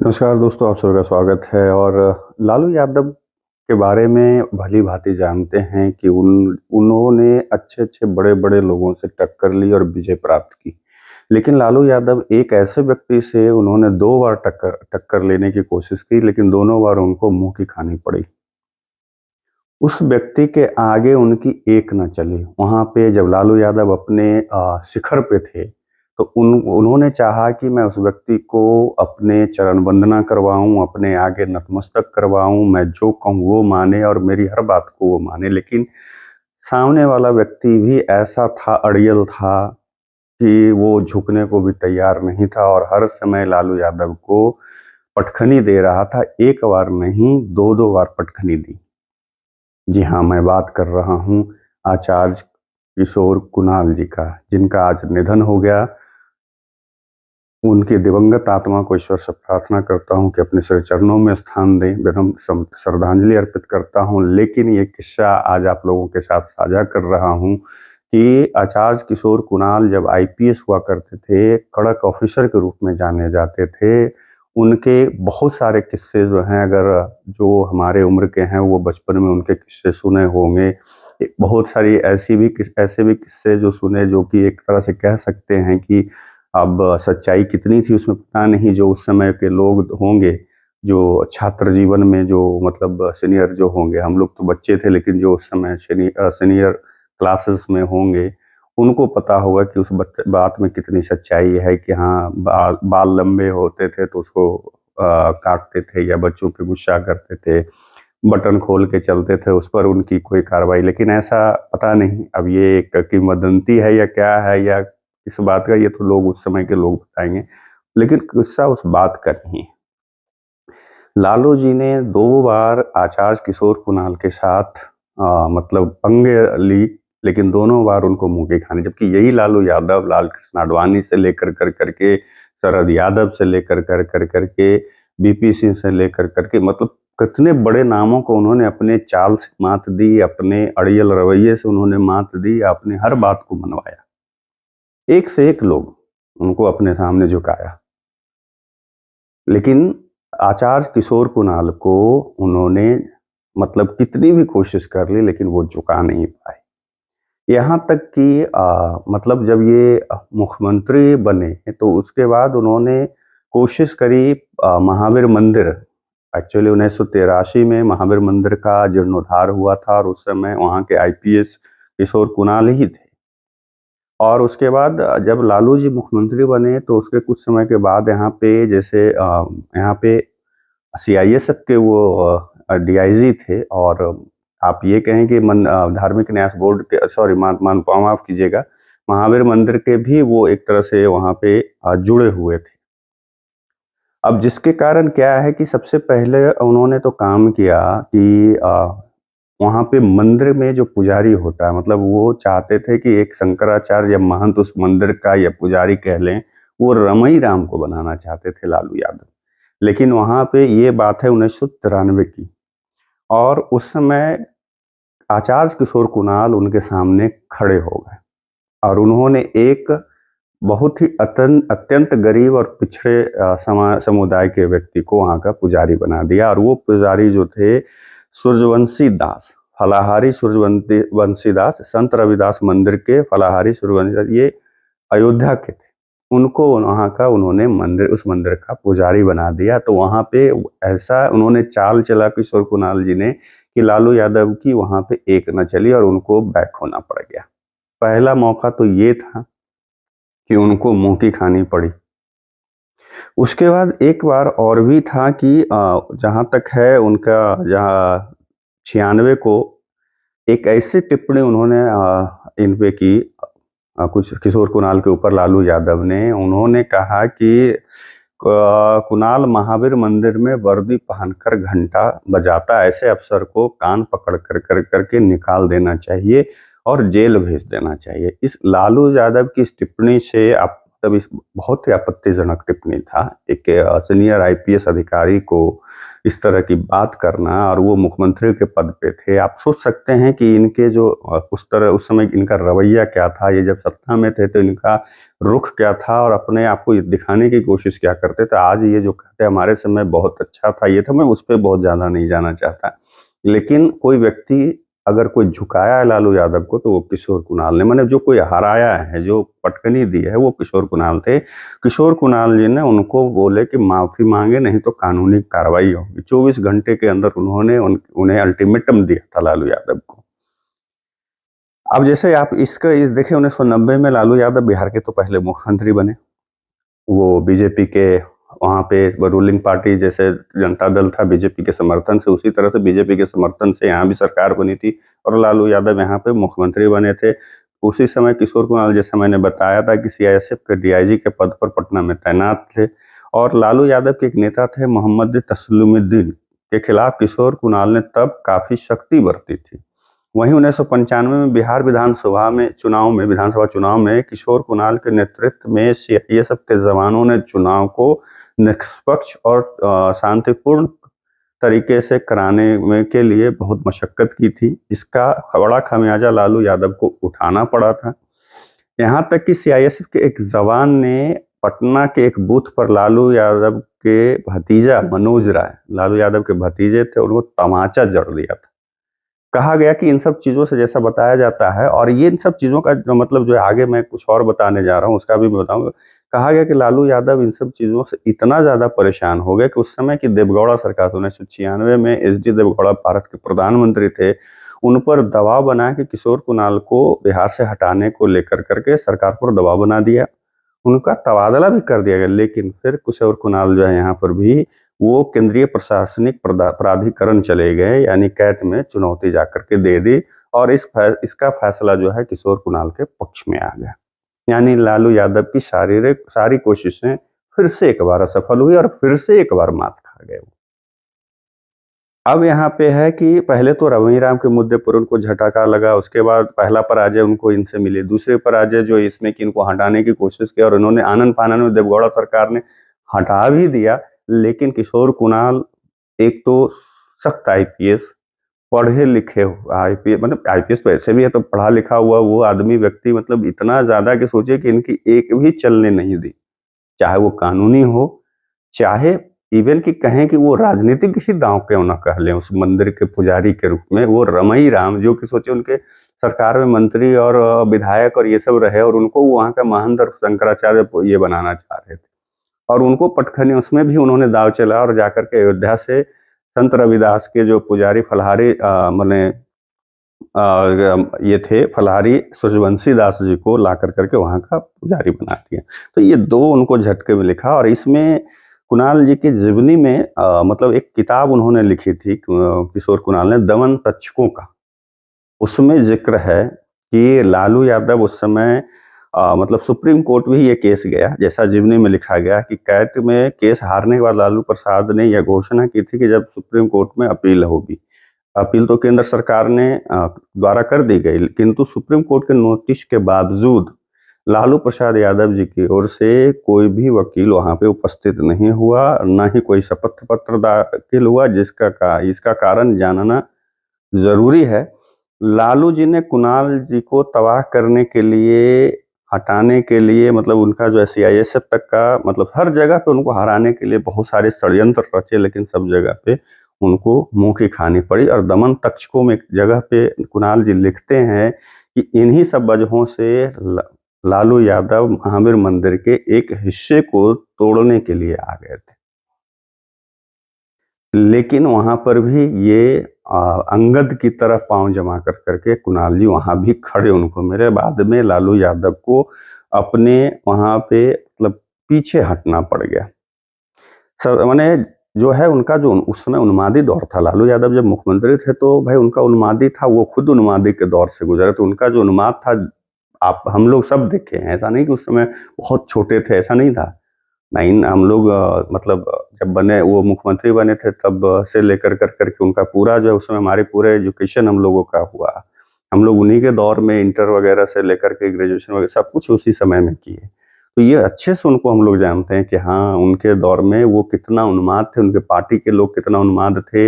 नमस्कार दोस्तों, आप सभी का स्वागत है। और लालू यादव के बारे में भली-भांति जानते हैं कि उन्होंने अच्छे-अच्छे, बड़े-बड़े लोगों से टक्कर ली और विजय प्राप्त की। लेकिन लालू यादव एक ऐसे व्यक्ति से उन्होंने 2 बार टक्कर टक्कर लेने की कोशिश की, लेकिन दोनों बार उनको मुँह की खानी पड़ी। उस व्यक्ति के आगे उनकी एक न चली। वहाँ पे जब लालू यादव अपने शिखर पे थे, तो उन्होंने चाहा कि मैं उस व्यक्ति को अपने चरण वंदना करवाऊँ, अपने आगे नतमस्तक करवाऊँ, मैं जो कहूँ वो माने और मेरी हर बात को वो माने। लेकिन सामने वाला व्यक्ति भी ऐसा था, अड़ियल था कि वो झुकने को भी तैयार नहीं था और हर समय लालू यादव को पटखनी दे रहा था। 1 बार नहीं, 2-2 बार पटखनी दी। जी हाँ, मैं बात कर रहा हूँ आचार्य किशोर कुणाल जी का, जिनका आज निधन हो गया। उनकी दिवंगत आत्मा को ईश्वर से प्रार्थना करता हूँ कि अपने श्री चरणों में स्थान दें, विनम्र श्रद्धांजलि अर्पित करता हूँ। लेकिन ये किस्सा आज आप लोगों के साथ साझा कर रहा हूँ कि आचार्य किशोर कुणाल जब आईपीएस हुआ करते थे, कड़क ऑफिसर के रूप में जाने जाते थे। उनके बहुत सारे किस्से जो हैं, अगर जो हमारे उम्र के हैं, वो बचपन में उनके किस्से सुने होंगे। बहुत सारी ऐसे भी किस्से जो सुने, जो कि एक तरह से कह सकते हैं कि अब सच्चाई कितनी थी उसमें पता नहीं। जो उस समय के लोग होंगे, जो छात्र जीवन में जो मतलब सीनियर जो होंगे, हम लोग तो बच्चे थे, लेकिन जो उस समय सीनियर क्लासेस में होंगे, उनको पता होगा कि उस बात में कितनी सच्चाई है कि हाँ, बाल लंबे होते थे तो उसको काटते थे, या बच्चों पे गुस्सा करते थे, बटन खोल के चलते थे, उस पर उनकी कोई कार्रवाई। लेकिन ऐसा पता नहीं, अब ये एक किंवदंती है या क्या है, या इस बात का, ये तो लोग उस समय के लोग बताएँगे। लेकिन किस्सा उस बात का नहीं है। लालू जी ने 2 बार आचार्य किशोर कुणाल के साथ मतलब पंगे ली, लेकिन दोनों बार उनको मुँह की खानी। जबकि यही लालू यादव लाल कृष्ण आडवाणी से लेकर कर के, शरद यादव से लेकर कर के, बीपी सिंह से लेकर के, मतलब कितने बड़े नामों को उन्होंने अपने चाल से मात दी, अपने अड़ियल रवैये से उन्होंने मात दी, अपने हर बात को मनवाया। एक से एक लोग उनको अपने सामने झुकाया। लेकिन आचार्य किशोर कुणाल को उन्होंने मतलब कितनी भी कोशिश कर ली, लेकिन वो झुका नहीं पाए। यहाँ तक कि मतलब जब ये मुख्यमंत्री बने, तो उसके बाद उन्होंने कोशिश करी महावीर मंदिर, एक्चुअली 1983 में महावीर मंदिर का जीर्णोद्धार हुआ था और उस समय वहाँ के आईपीएस किशोर कुणाल ही थे। और उसके बाद जब लालू जी मुख्यमंत्री बने, तो उसके कुछ समय के बाद यहाँ पे जैसे यहाँ पे सीआईएसएफ के वो डीआईजी थे। और आप ये कहें कि धार्मिक न्यास बोर्ड के, सॉरी, माफ़ कीजिएगा, महावीर मंदिर के भी वो एक तरह से वहाँ पे जुड़े हुए थे। अब जिसके कारण क्या है कि सबसे पहले उन्होंने तो काम किया कि वहाँ पे मंदिर में जो पुजारी होता है, मतलब वो चाहते थे कि एक शंकराचार्य या महंत उस मंदिर का, या पुजारी कह लें, वो रमई राम को बनाना चाहते थे लालू यादव। लेकिन वहाँ पे ये बात है 1993 की, और उस समय आचार्य किशोर कुणाल उनके सामने खड़े हो गए और उन्होंने एक बहुत ही अत्यंत गरीब और पिछड़े समुदाय के व्यक्ति को वहाँ का पुजारी बना दिया। और वो पुजारी जो थे, सूर्यवंशी दास, फलाहारी सूर्यवंशी वंशी दास, संत रविदास मंदिर के फलाहारी सूर्यवंशी दास, ये अयोध्या के थे। उनको वहाँ का उन्होंने उस मंदिर का पुजारी बना दिया। तो वहाँ पे ऐसा उन्होंने चाल चला किशोर कुणाल जी ने कि लालू यादव की वहाँ पे एक न चली और उनको बैक होना पड़ गया। पहला मौका तो ये था कि उनको मुँह की खानी पड़ी। उसके बाद एक बार और भी था कि जहाँ तक है उनका, जहाँ 96 को एक ऐसी टिप्पणी उन्होंने इन पे की, कुछ किशोर कुणाल के ऊपर लालू यादव ने। उन्होंने कहा कि कुणाल महावीर मंदिर में वर्दी पहनकर घंटा बजाता ऐसे अफसर को कान पकड़ कर के निकाल देना चाहिए और जेल भेज देना चाहिए। इस लालू यादव की इस टिप्पणी से आप मतलब इस बहुत ही आपत्तिजनक टिप्पणी था। एक सीनियर आईपीएस अधिकारी को इस तरह की बात करना, और वो मुख्यमंत्री के पद पे थे। आप सोच सकते हैं कि इनके जो उस समय इनका रवैया क्या था, ये जब सत्ता में थे तो इनका रुख क्या था और अपने आप को ये दिखाने की कोशिश क्या करते थे। आज ये जो कहते हैं हमारे समय बहुत अच्छा था, ये था, मैं उस पे बहुत ज़्यादा नहीं जाना चाहता। लेकिन कोई व्यक्ति अगर कोई झुकाया है लालू यादव को, तो वो किशोर कुणाल ने, माने जो कोई हराया है, जो पटकनी दी है, वो किशोर कुणाल थे। किशोर कुणाल जी ने उनको बोले कि माफ़ी माँगे, नहीं तो कानूनी कार्रवाई होगी। 24 घंटे के अंदर उन्होंने उन्हें अल्टीमेटम दिया था लालू यादव को। अब जैसे आप इसका इस देखिए, 1990 में लालू यादव बिहार के तो पहले मुख्यमंत्री बने। वो बीजेपी के वहाँ पे रूलिंग पार्टी, जैसे जनता दल था बीजेपी के समर्थन से, उसी तरह से बीजेपी के समर्थन से यहाँ भी सरकार बनी थी और लालू यादव यहाँ पे मुख्यमंत्री बने थे। उसी समय किशोर कुणाल, जैसा मैंने बताया था, कि सीआईएसएफ के डीआईजी के पद पर पटना में तैनात थे। और लालू यादव के एक नेता थे मोहम्मद तस्लीमुद्दीन, के खिलाफ किशोर कुणाल ने तब काफ़ी सख्ती बरती थी। वहीं 1995 में बिहार विधानसभा चुनाव में किशोर कुणाल के नेतृत्व में सीआईएसएफ के जवानों ने चुनाव को निष्पक्ष और शांतिपूर्ण तरीके से कराने के लिए बहुत मशक्कत की थी। इसका बड़ा खमियाजा लालू यादव को उठाना पड़ा था। यहाँ तक कि सीआईएसएफ के एक जवान ने पटना के एक बूथ पर लालू यादव के भतीजा मनोज राय, लालू यादव के भतीजे थे, उनको तमाचा जड़ दिया था। कहा गया कि इन सब चीज़ों से, जैसा बताया जाता है, और ये इन सब चीज़ों का जो मतलब जो है, आगे मैं कुछ और बताने जा रहा हूँ, उसका भी मैं बताऊँगा। कहा गया कि लालू यादव इन सब चीज़ों से इतना ज़्यादा परेशान हो गए कि उस समय की देवगौड़ा सरकार, 1996 में एचडी देवगौड़ा भारत के प्रधानमंत्री थे, उन पर दबाव बना के किशोर कुणाल को बिहार से हटाने को लेकर करके सरकार पर दबाव बना दिया। उनका तबादला भी कर दिया गया, लेकिन फिर किशोर कुणाल जो है यहाँ पर भी वो केंद्रीय प्रशासनिक प्राधिकरण चले गए, यानी कैट में चुनौती जाकर के दे दी, और इसका फैसला जो है किशोर कुणाल के पक्ष में आ गया। यानी लालू यादव की सारी कोशिशें फिर से एक बार असफल हुई और फिर से एक बार मात खा गए। अब यहाँ पे है कि पहले तो रघुवीराम के मुद्दे पर उनको झटका लगा, उसके बाद पहला पराजय उनको इनसे मिली, दूसरे पराजय जो इसमें कि इनको हटाने की कोशिश की, और उन्होंने आनन-फानन में देवगौड़ा सरकार ने हटा भी दिया। लेकिन किशोर कुणाल एक तो सख्त आईपीएस, पढ़े लिखे आईपीएस, मतलब आईपीएस तो ऐसे भी है, तो पढ़ा लिखा हुआ वो आदमी व्यक्ति, मतलब इतना ज़्यादा कि सोचिए कि इनकी एक भी चलने नहीं दी। चाहे वो कानूनी हो, चाहे इवन कि कहें कि वो राजनीतिक ही दांव क्यों ना कह लें, उस मंदिर के पुजारी के रूप में वो रमई राम, जो कि सोचिए उनके सरकार में मंत्री और विधायक और ये सब रहे, और उनको वहाँ का महंत और शंकराचार्य ये बनाना चाह रहे थे, और उनको पटखनी उसमें भी उन्होंने दाव चला, और जाकर के अयोध्या से संत रविदास के जो पुजारी फलहारी माने ये थे फलहारी सूर्यवंशी दास जी को ला करके वहाँ का पुजारी बना दिया। तो ये दो उनको झटके में लिखा, और इसमें कुणाल जी की जीवनी में मतलब एक किताब उन्होंने लिखी थी किशोर कुणाल ने, दमन तक्षकों का। उसमें जिक्र है कि लालू यादव उस समय मतलब सुप्रीम कोर्ट भी ये केस गया, जैसा जीवनी में लिखा गया कि कैट में केस हारने के बाद लालू प्रसाद ने यह घोषणा की थी कि जब सुप्रीम कोर्ट में अपील होगी, अपील तो केंद्र सरकार ने द्वारा कर दी गई, किंतु सुप्रीम कोर्ट के नोटिस के बावजूद लालू प्रसाद यादव जी की ओर से कोई भी वकील वहां पे उपस्थित नहीं हुआ, न ही कोई शपथ पत्र दाखिल हुआ, इसका कारण जानना जरूरी है। लालू जी ने कुणाल जी को तबाह करने के लिए, हटाने के लिए, मतलब उनका जो है सीआईएसएफ तक का, मतलब हर जगह पे उनको हराने के लिए बहुत सारे षड्यंत्र रचे, लेकिन सब जगह पे उनको मुंह की खानी पड़ी। और दमन तक्षकों में एक जगह पे कुणाल जी लिखते हैं कि इन्हीं सब वजहों से लालू यादव महावीर मंदिर के एक हिस्से को तोड़ने के लिए आ गए थे। लेकिन वहां पर भी ये अंगद की तरह पांव जमा कर करके कुणाल जी वहां भी खड़े उनको मेरे, बाद में लालू यादव को अपने वहां पे मतलब पीछे हटना पड़ गया। सब माने जो है उनका जो उस समय उन्मादी दौर था, लालू यादव जब मुख्यमंत्री थे तो भाई उनका उन्मादी था, वो खुद उन्मादी के दौर से गुजरे, तो उनका जो उन्माद था आप हम लोग सब देखे हैं। ऐसा नहीं कि उस समय बहुत छोटे थे, ऐसा नहीं था। नहीं, हम लोग मतलब जब बने, वो मुख्यमंत्री बने थे तब से लेकर करके उनका पूरा जो है उस समय हमारे पूरे एजुकेशन हम लोगों का हुआ। हम लोग उन्हीं के दौर में इंटर वगैरह से लेकर के ग्रेजुएशन वगैरह सब कुछ उसी समय में किए। तो ये अच्छे से उनको हम लोग जानते हैं कि हाँ, उनके दौर में वो कितना उन्माद थे, उनके पार्टी के लोग कितना उन्माद थे,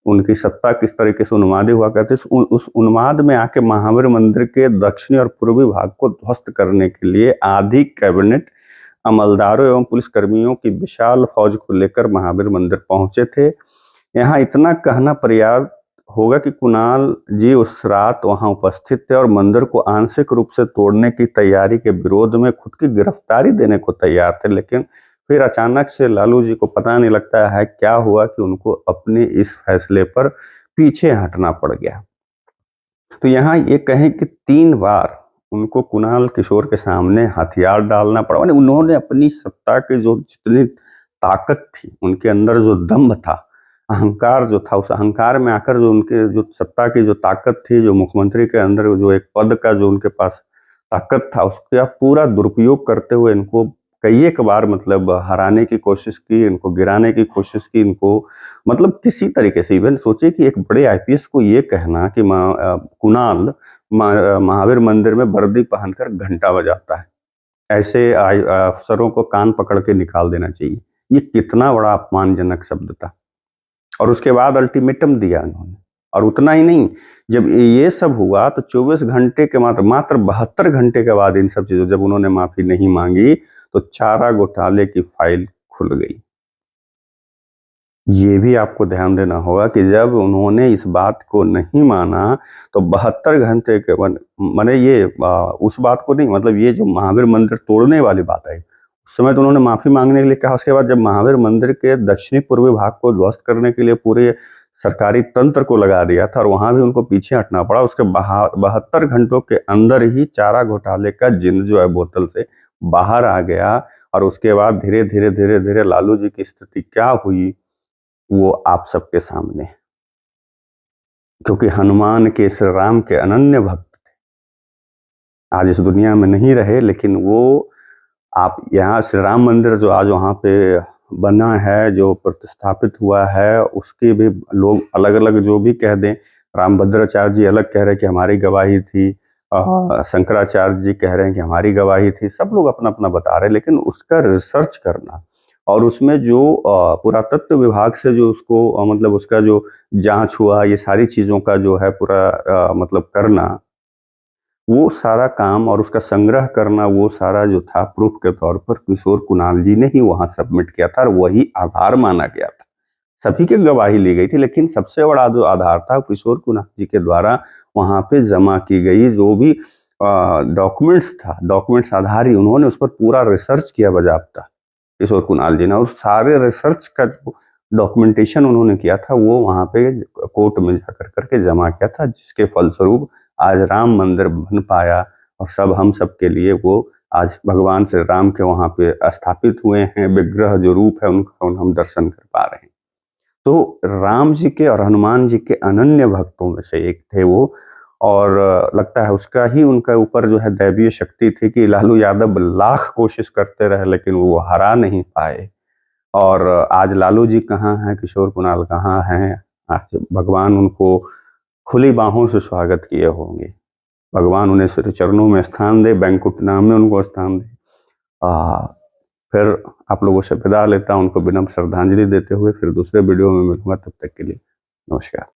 उनकी सत्ता किस तरीके से उन्मादी हुआ करती थी। उस उन्माद में आके महावीर मंदिर के दक्षिणी और पूर्वी भाग को ध्वस्त करने के लिए आधी कैबिनेट अमलदारों एवं पुलिसकर्मियों की विशाल फौज को लेकर महावीर मंदिर पहुंचे थे। यहाँ इतना कहना पर्याप्त होगा कि कुणाल जी उस रात वहां उपस्थित थे और मंदिर को आंशिक रूप से तोड़ने की तैयारी के विरोध में खुद की गिरफ्तारी देने को तैयार थे, लेकिन फिर अचानक से लालू जी को पता नहीं लगता है क्या हुआ कि उनको अपने इस फैसले पर पीछे हटना पड़ गया। तो यहाँ ये कहें कि 3 बार उनको कुणाल किशोर के सामने हथियार डालना पड़ा। माने उन्होंने अपनी सत्ता की जो जितनी ताकत थी, उनके अंदर जो दम्भ था, अहंकार जो था, उस अहंकार में आकर जो उनके जो सत्ता की जो ताकत थी, जो मुख्यमंत्री के अंदर जो एक पद का जो उनके पास ताकत था, उसका पूरा दुरुपयोग करते हुए इनको कई एक बार मतलब हराने की कोशिश की, इनको गिराने की कोशिश की, इनको मतलब किसी तरीके से इवन सोचिए कि एक बड़े आईपीएस को ये कहना कि कुणाल महावीर मंदिर में वर्दी पहनकर घंटा बजाता है, ऐसे अफसरों को कान पकड़ के निकाल देना चाहिए। ये कितना बड़ा अपमानजनक शब्द था। और उसके बाद अल्टीमेटम दिया उन्होंने। और उतना ही नहीं, जब ये सब हुआ तो 24 घंटे के मात्र 72 घंटे के बाद इन सब चीज़ों जब उन्होंने माफ़ी नहीं मांगी, तो चारा घोटाले की फाइल खुल गई। ये भी आपको ध्यान देना होगा कि जब उन्होंने इस बात को नहीं माना, तो 72 घंटे के माने ये उस बात को नहीं, मतलब ये जो महावीर मंदिर तोड़ने वाली बात आई, उस समय तो उन्होंने माफ़ी मांगने के लिए कहा। उसके बाद जब महावीर मंदिर के दक्षिणी पूर्वी भाग को ध्वस्त करने के लिए पूरे सरकारी तंत्र को लगा दिया था और वहाँ भी उनको पीछे हटना पड़ा। उसके 72 घंटों के अंदर ही चारा घोटाले का जिन्न जो है बोतल से बाहर आ गया। और उसके बाद धीरे-धीरे लालू जी की स्थिति क्या हुई, वो आप सबके सामने है। क्योंकि हनुमान के, श्री राम के अनन्य भक्त आज इस दुनिया में नहीं रहे, लेकिन वो आप यहाँ श्री राम मंदिर जो आज वहाँ पे बना है, जो प्रतिस्थापित हुआ है, उसके भी लोग अलग-अलग जो भी कह दें, रामभद्राचार्य जी अलग कह रहे हैं कि हमारी गवाही थी, शंकराचार्य जी कह रहे हैं कि हमारी गवाही थी, सब लोग अपना-अपना बता रहे हैं, लेकिन उसका रिसर्च करना और उसमें जो पुरातत्व विभाग से जो उसको मतलब उसका जो जाँच हुआ, ये सारी चीज़ों का जो है पूरा मतलब करना, वो सारा काम और उसका संग्रह करना, वो सारा जो था प्रूफ के तौर पर किशोर कुणाल जी ने ही वहाँ सबमिट किया था और वही आधार माना गया था। सभी की गवाही ली गई थी, लेकिन सबसे बड़ा जो आधार था किशोर कुणाल जी के द्वारा वहाँ पे जमा की गई जो भी डॉक्यूमेंट्स था, डॉक्यूमेंट्स आधार ही उन्होंने उस पर पूरा रिसर्च किया बाज़ाब्ता, किशोर कुणाल जी ने, और सारे रिसर्च का जो डॉक्यूमेंटेशन उन्होंने किया था, वो वहाँ पे कोर्ट में जाकर करके जमा किया था, जिसके फलस्वरूप आज राम मंदिर बन पाया और हम सब के लिए वो आज भगवान श्री राम के वहाँ पे स्थापित हुए हैं, विग्रह जो रूप है उनका हम दर्शन कर पा रहे हैं। तो राम जी के और हनुमान जी के अनन्य भक्तों में से एक थे वो। और लगता है उसका ही उनके ऊपर जो है दैवीय शक्ति थी कि लालू यादव लाख कोशिश करते रहे, लेकिन वो हरा नहीं पाए। और आज लालू जी कहाँ हैं, किशोर कुणाल कहाँ हैं, आज भगवान उनको खुली बाहों से स्वागत किए होंगे। भगवान उन्हें सिर चरणों में स्थान दे, बैंकुट नाम में उनको स्थान दे। फिर आप लोगों से विदा लेता हूँ, उनको विनम्र श्रद्धांजलि देते हुए फिर दूसरे वीडियो में मिलूंगा। तब तक के लिए नमस्कार।